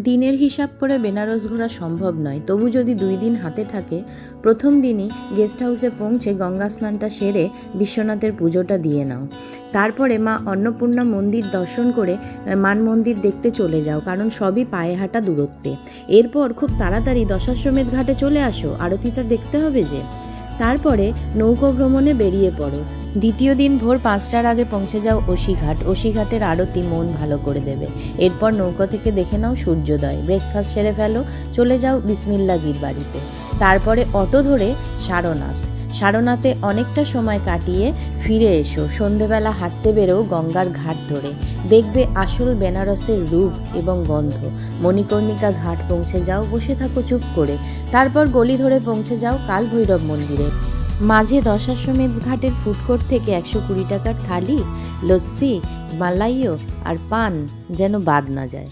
দিনের হিসাব করে বেনারস ঘোরা সম্ভব নয়, তবু যদি 2 দিন হাতে থাকে, প্রথম দিনই গেস্ট হাউসে পৌঁছে গঙ্গা স্নানটা সেরে বিশ্বনাথের পুজোটা দিয়ে নাও। তারপরে মা অন্নপূর্ণা মন্দির দর্শন করে মান মন্দির দেখতে চলে যাও, কারণ সবই পায়ে হাঁটা দূরত্বে। এরপর খুব তাড়াতাড়ি দশাশ্বমেধ ঘাটে চলে আসো, আরতিটা দেখতে হবে যে। তারপরে নৌকো ভ্রমণে বেরিয়ে পড়ো। দ্বিতীয় দিন ভোর 5টার আগে পৌঁছে যাও ওশিঘাট। ওশিঘাটের আরতি মন ভালো করে দেবে। এরপর নৌকা থেকে দেখে নাও সূর্যোদয়। ব্রেকফাস্ট সেরে ফেলো, চলে যাও বিসমিল্লাজির বাড়িতে। তারপরে অটো ধরে সারনাথে অনেকটা সময় কাটিয়ে ফিরে এসো। সন্ধেবেলা হাঁটতে বেরো গঙ্গার ঘাট ধরে, দেখবে আসল বেনারসের রূপ এবং গন্ধ। মণিকর্ণিকা ঘাট পৌঁছে যাও, বসে থাকো চুপ করে। তারপর গলি ধরে পৌঁছে যাও কাল ভৈরব মন্দিরে। মাঝে দশাশ্বমেধ ঘাটের ফুডকোর্ট থেকে 120 টাকার থালি, লস্যি, মালাইও আর পান যেন বাদ না যায়।